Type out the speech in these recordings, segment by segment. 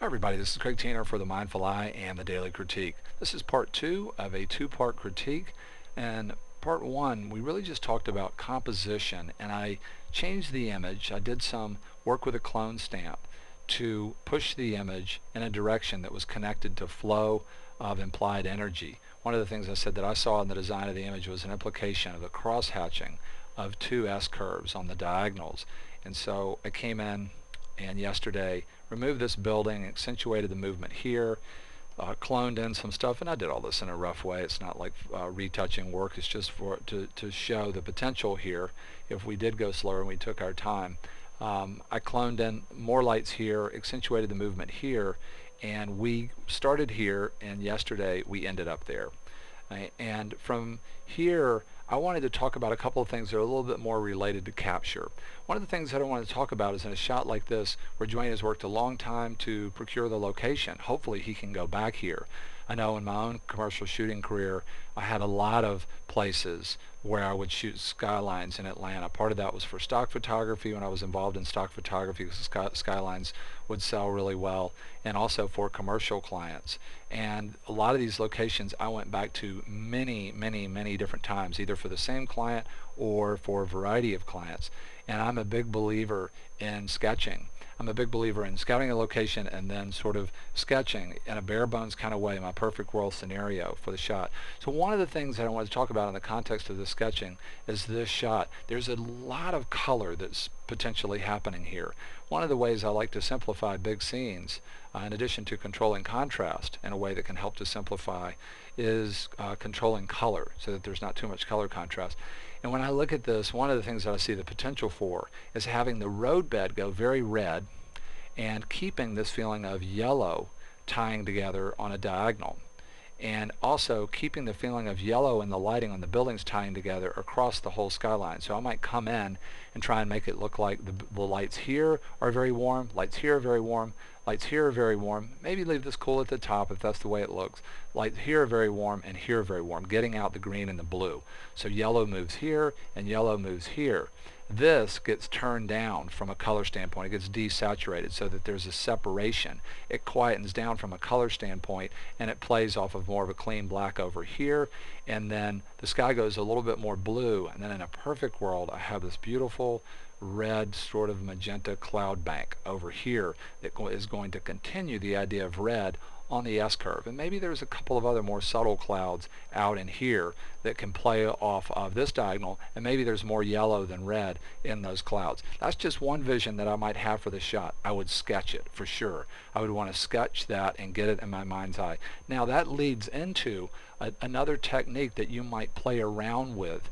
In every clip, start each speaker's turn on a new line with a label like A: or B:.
A: Hi everybody, this is Craig Tanner for The Mindful Eye and the Daily Critique. This is part two of a two-part critique, and part one we really just talked about composition, and I changed the image. I did some work with a clone stamp to push the image in a direction that was connected to flow of implied energy. One of the things I said that I saw in the design of the image was an implication of the cross-hatching of two S-curves on the diagonals, and so I came in and yesterday removed this building, accentuated the movement here, cloned in some stuff, and I did all this in a rough way. It's not like retouching work. It's just to show the potential here if we did go slower and we took our time. I cloned in more lights here, accentuated the movement here, and we started here, and yesterday we ended up there. And from here I wanted to talk about a couple of things that are a little bit more related to capture. One of the things that I want to talk about is in a shot like this where Dwayne has worked a long time to procure the location. Hopefully he can go back here. I know in my own commercial shooting career I had a lot of places where I would shoot skylines in Atlanta. Part of that was for stock photography when I was involved in stock photography because skylines would sell really well, and also for commercial clients. And a lot of these locations I went back to many different times, either for the same client or for a variety of clients. And I'm a big believer in sketching. I'm a big believer in scouting a location and then sort of sketching in a bare bones kind of way, my perfect world scenario for the shot. So one of the things that I want to talk about in the context of the sketching is this shot. There's a lot of color that's potentially happening here. One of the ways I like to simplify big scenes, in addition to controlling contrast in a way that can help to simplify, is controlling color so that there's not too much color contrast. And when I look at this, one of the things that I see the potential for is having the roadbed go very red and keeping this feeling of yellow tying together on a diagonal, and also keeping the feeling of yellow and the lighting on the buildings tying together across the whole skyline. So I might come in and try and make it look like the lights here are very warm, lights here are very warm, lights here are very warm. Maybe leave this cool at the top if that's the way it looks. Lights here are very warm and here are very warm, getting out the green and the blue. So yellow moves here and yellow moves here. This gets turned down from a color standpoint. It gets desaturated so that there's a separation. It quietens down from a color standpoint, and it plays off of more of a clean black over here, and then the sky goes a little bit more blue, and then in a perfect world I have this beautiful red sort of magenta cloud bank over here that is going to continue the idea of red on the S-curve. And maybe there's a couple of other more subtle clouds out in here that can play off of this diagonal, and maybe there's more yellow than red in those clouds. That's just one vision that I might have for the shot. I would sketch it for sure. I would want to sketch that and get it in my mind's eye. Now that leads into another technique that you might play around with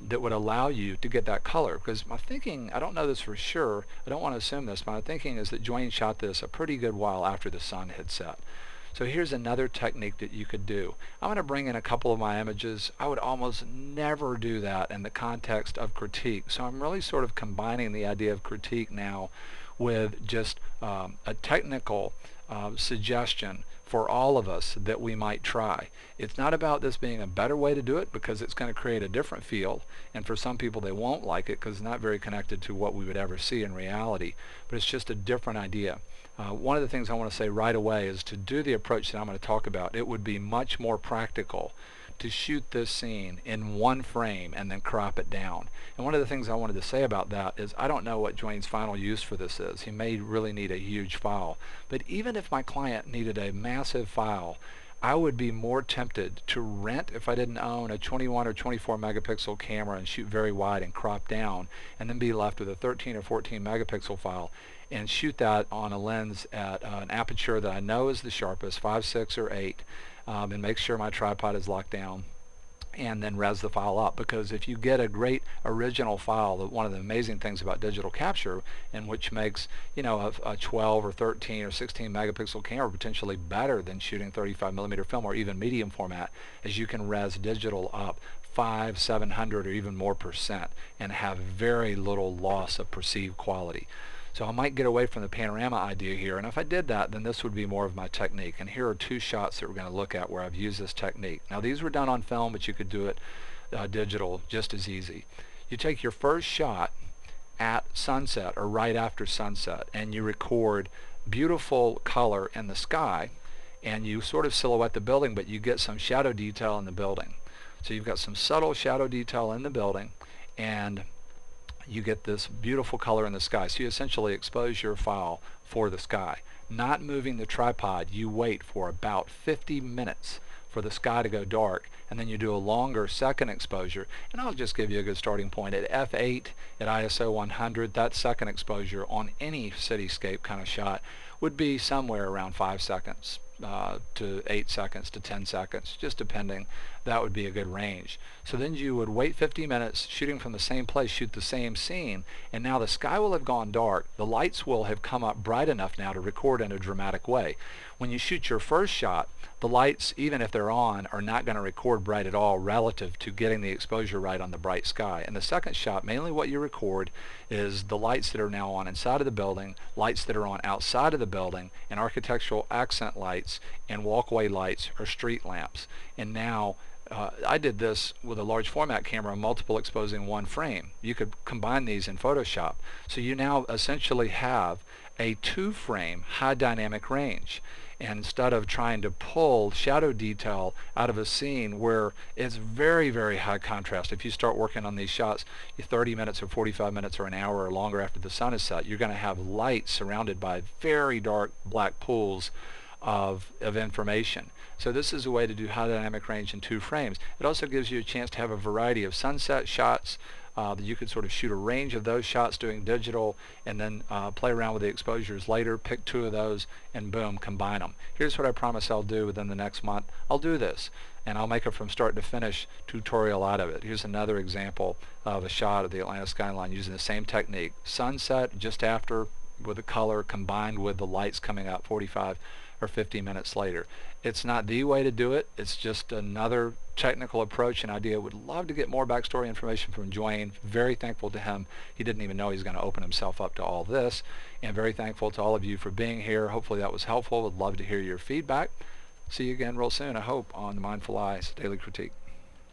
A: that would allow you to get that color, because my thinking, I don't know this for sure, I don't want to assume this, but my thinking is that Dwayne shot this a pretty good while after the sun had set. So here's another technique that you could do. I'm going to bring in a couple of my images. I would almost never do that in the context of critique, so I'm really sort of combining the idea of critique now with just a technical suggestion for all of us that we might try. It's not about this being a better way to do it, because it's going to create a different feel, and for some people they won't like it because it's not very connected to what we would ever see in reality, but it's just a different idea. One of the things I want to say right away is to do the approach that I'm going to talk about. It would be much more practical to shoot this scene in one frame and then crop it down. And one of the things I wanted to say about that is I don't know what Dwayne's final use for this is. He may really need a huge file, but even if my client needed a massive file, I would be more tempted to rent, if I didn't own a 21 or 24 megapixel camera, and shoot very wide and crop down, and then be left with a 13 or 14 megapixel file and shoot that on a lens at an aperture that I know is the sharpest, 5, 6, or 8, and make sure my tripod is locked down, and then res the file up. Because if you get a great original file, one of the amazing things about digital capture, and which makes, you know, a 12 or 13 or 16 megapixel camera potentially better than shooting 35mm film or even medium format, is you can res digital up 500, 700 or even more percent and have very little loss of perceived quality. So I might get away from the panorama idea here, and if I did that, then this would be more of my technique. And here are two shots that we're going to look at where I've used this technique. Now these were done on film, but you could do it digital just as easy. You take your first shot at sunset or right after sunset, and you record beautiful color in the sky, and you sort of silhouette the building, but you get some shadow detail in the building. So you've got some subtle shadow detail in the building, and you get this beautiful color in the sky. So you essentially expose your file for the sky. Not moving the tripod, you wait for about 50 minutes for the sky to go dark, and then you do a longer second exposure. And I'll just give you a good starting point. At f8 at ISO 100, that second exposure on any cityscape kind of shot would be somewhere around 5 seconds to 8 seconds to 10 seconds, just depending. That would be a good range. So then you would wait 50 minutes, shooting from the same place, shoot the same scene, and now the sky will have gone dark. The lights will have come up bright enough now to record in a dramatic way. When you shoot your first shot, the lights, even if they're on, are not going to record bright at all relative to getting the exposure right on the bright sky. And the second shot, mainly what you record is the lights that are now on inside of the building, lights that are on outside of the building, and architectural accent lights and walkway lights or street lamps. And now I did this with a large format camera, multiple exposing one frame. You could combine these in Photoshop. So you now essentially have a 2-frame high dynamic range. And instead of trying to pull shadow detail out of a scene where it's very, very high contrast, if you start working on these shots 30 minutes or 45 minutes or an hour or longer after the sun is set, you're going to have light surrounded by very dark black pools of information. So this is a way to do high dynamic range in 2 frames. It also gives you a chance to have a variety of sunset shots that you could sort of shoot a range of those shots doing digital, and then play around with the exposures later, pick 2 of those, and boom, combine them. Here's what I promise I'll do within the next month. I'll do this, and I'll make a from start to finish tutorial out of it. Here's another example of a shot of the Atlanta skyline using the same technique. Sunset just after, with the color combined with the lights coming out 45 or 50 minutes later. It's not the way to do it. It's just another technical approach and idea. Would love to get more backstory information from Dwayne. Very thankful to him. He didn't even know he's going to open himself up to all this. And very thankful to all of you for being here. Hopefully that was helpful. Would love to hear your feedback. See you again real soon, I hope, on the Mindful Eye's Daily Critique.